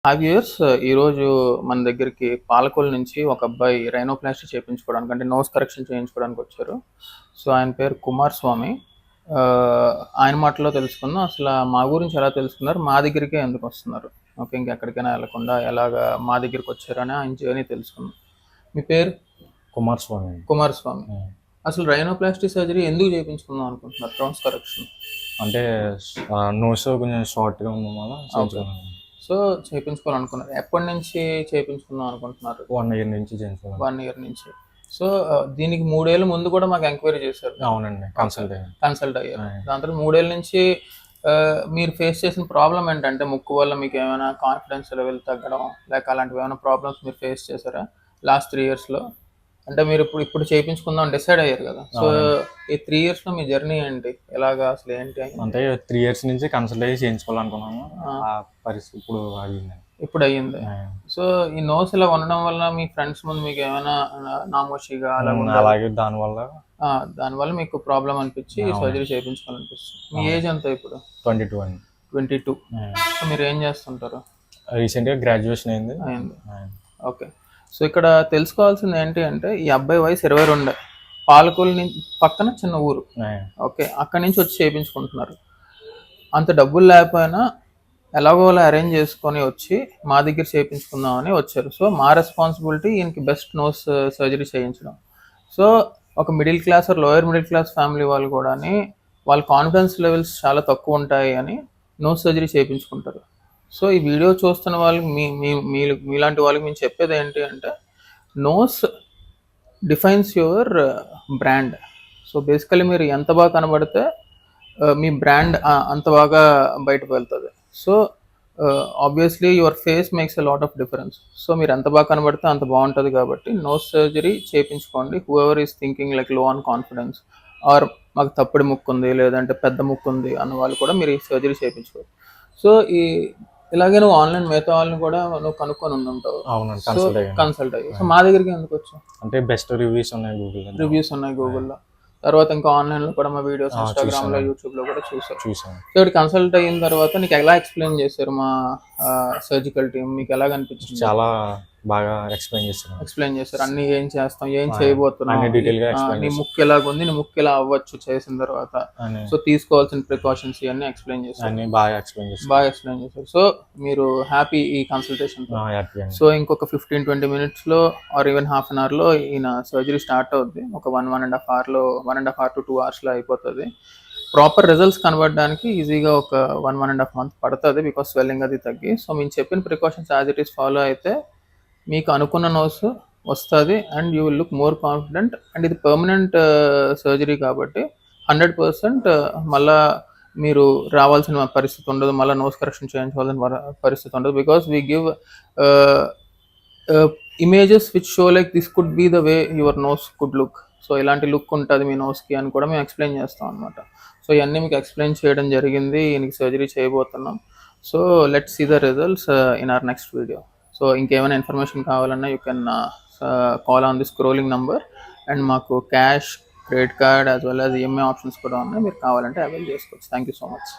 5 years ఈరోజు మన దగ్గరికి పాలకొల్లు నుంచి ఒక అబ్బాయి రైనోప్లాస్టీ చేయించుకోవడానికి అంటే నోస్ కరెక్షన్ చేయించుకోవడానికి వచ్చారు. సో ఆయన పేరు కుమార్ స్వామి. ఆయన మాటల్లో తెలుసుకుందాం. అసలు మా గురించి ఎలా తెలుసుకున్నారు, మా దగ్గరికే ఎందుకు వస్తున్నారు, ఓకే, ఇంకెక్కడికైనా వెళ్ళకుండా ఎలాగా మా దగ్గరికి వచ్చారని ఆయన జర్నీ తెలుసుకుందాం. మీ పేరు? కుమార్ స్వామి. కుమార్ స్వామి. అసలు రైనోప్లాస్టీ సర్జరీ ఎందుకు చేయించుకుందాం అనుకుంటున్నారు? నోస్ కరెక్షన్ అంటే నోస్ కొంచెం షార్ట్గా ఉండడం వల్ల సో చేయించుకోవాలనుకున్నారు. ఎప్పటి నుంచి చేయించుకుందాం అనుకుంటున్నారు? 1 ఇయర్ నుంచి చేయించుకున్నాను. 1 ఇయర్ నుంచి. సో దీనికి 3 ఏళ్ళ ముందు కూడా మాకు ఎంక్వైరీ చేశారు. అవునండి, కన్సల్ట్ అయ్యారు. దాని తర్వాత 3 ఏళ్ళ నుంచి మీరు ఫేస్ చేసిన ప్రాబ్లం ఏంటంటే ముక్కు వల్ల మీకు ఏమైనా కాన్ఫిడెన్స్ లెవెల్ తగ్గడం లేక అలాంటివి ఏమైనా ప్రాబ్లమ్స్ మీరు ఫేస్ చేశారా లాస్ట్ 3 ఇయర్స్లో? అంటే మీరు ఇప్పుడు చేయించుకుందాం డిసైడ్ అయ్యారు కదా. సో ఈ 3 ఇయర్స్లో మీ జర్నీ ఏంటి, ఎలాగా అసలు ఏంటి? అంటే 3 ఇయర్స్ నుంచి కన్సల్ట్ అయ్యి చేయించుకోవాలనుకున్నాను. ఆ పరిస్థితి ఇప్పుడు అయ్యింది. సో ఈ నోస్ ఇలా ఉండడం వల్ల మీ ఫ్రెండ్స్ ముందు మీకు ఏమైనా నామోషిగా అలాగే దానివల్ల మీకు ప్రాబ్లం అనిపించి సర్జరీ చేయించుకోవాలనిపిస్తుంది. మీ ఏజ్ ఎంత ఇప్పుడు? 22. సో మీరు ఏం చేస్తుంటారు? రీసెంట్గా గ్రాడ్యుయేషన్ అయింది. ఓకే. సో ఇక్కడ తెలుసుకోవాల్సింది ఏంటి అంటే ఈ అబ్బాయి వయసు 22. పాలకొల్లు నుంచి పక్కన చిన్న ఊరు, ఓకే, అక్కడి నుంచి వచ్చి చేయించుకుంటున్నారు. అంత డబ్బులు లేకపోయినా ఎలాగోలా అరేంజ్ చేసుకొని వచ్చి మా దగ్గర చేయించుకుందామని వచ్చారు. సో మా రెస్పాన్సిబిలిటీ ఈయనకి బెస్ట్ నోస్ సర్జరీ చేయించడం. సో ఒక middle class or lower middle class family వాళ్ళు కూడా వాళ్ళ కాన్ఫిడెన్స్ లెవెల్స్ చాలా తక్కువ ఉంటాయి అని నోస్ సర్జరీ చేయించుకుంటారు. సో ఈ వీడియో చూస్తున్న వాళ్ళకి మీలాంటి వాళ్ళకి మేము చెప్పేది ఏంటి అంటే nose defines your brand. So basically మీరు ఎంత బాగా కనబడితే మీ బ్రాండ్ అంత బాగా బయటకు వెళ్తుంది. So obviously your face makes a lot of difference. So మీరు ఎంత బాగా కనబడితే అంత బాగుంటుంది కాబట్టి నోస్ సర్జరీ చేయించుకోండి. హూఎవర్ ఈస్ థింకింగ్ లైక్ లో ఆన్ కాన్ఫిడెన్స్ ఆర్ మాకు తప్పుడు ముక్కు ఉంది లేదంటే పెద్ద ముక్కు ఉంది అన్న వాళ్ళు కూడా మీరు ఈ సర్జరీ చేయించుకోవచ్చు. సో ఇలాగే నువ్వు ఆన్లైన్ మిగతా వాళ్ళని కూడా నువ్వు కనుక్కొని ఉంటావు. కన్సల్ట్ అయ్యి. సో మా దగ్గరికి ఎందుకు వచ్చావు? అంటే బెస్ట్ రివ్యూస్ ఉన్నాయి గూగుల్లో. తర్వాత ఇంకా ఆన్లైన్ లో కూడా మా వీడియోస్ ఇన్స్టాగ్రామ్ లో యూట్యూబ్ లో కూడా చూసాను. సో ఇక్కడ కన్సల్ట్ అయిన తర్వాత నీకు ఎలా ఎక్స్ప్లెయిన్ చేశారు మా సర్జికల్ టీమ్? మీకు ఎలా అనిపించింది? చాలా బాగా ఎక్స్ప్లెయిన్ చేశారు. అన్ని ఏం చేస్తాం, ఏం చేయబోతున్నాం, నీ ముక్కు ఎలాగుంది, నీ ముక్కు ఎలా అవ్వచ్చు చేసిన తర్వాత, సో తీసుకోవాల్సిన ప్రికాషన్స్ ఇవన్నీ ఎక్స్ప్లెయిన్ చేశారు. బాగా ఎక్స్ప్లెయిన్ చేశారు. సో మీరు హ్యాపీ ఈ కన్సల్టేషన్? సో ఇంకొక 15-20 minutes లో or even half an hour లో ఈయన సర్జరీ స్టార్ట్ అవుద్ది. ఒక 1.5 hour to 2 hours లో అయిపోతుంది. ప్రాపర్ రిజల్ట్స్ కనబడడానికి ఈజీగా ఒక 1.5 months పడుతుంది, బికాస్ స్వెల్లింగ్ అది తగ్గి. సో మేము చెప్పిన precautions as it is follow అయితే మీకు అనుకున్న నోస్ వస్తుంది and you will look more confident. And ఇది పర్మనెంట్ సర్జరీ కాబట్టి 100% మళ్ళీ మీరు రావాల్సిన పరిస్థితి ఉండదు, మళ్ళీ నోస్ కరెక్షన్ చేయించుకోవాల్సిన పరిస్థితి ఉండదు. Because we give images which show like this could be the way your nose could look. So ఇలాంటి లుక్ ఉంటుంది మీ నోస్కి అని కూడా మేము ఎక్స్ప్లెయిన్ చేస్తాం అనమాట. సో ఇవన్నీ మీకు ఎక్స్ప్లెయిన్ చేయడం జరిగింది. ఈయనకి సర్జరీ చేయబోతున్నాం. So let's see the results in our next video. So ఇంకేమైనా ఇన్ఫర్మేషన్ కావాలన్నా you can call on the scrolling number. And మాకు cash, credit card as well as EMI options కూడా ఉన్నాయి. మీరు కావాలంటే అవైల్ చేసుకోవచ్చు. Thank you so much.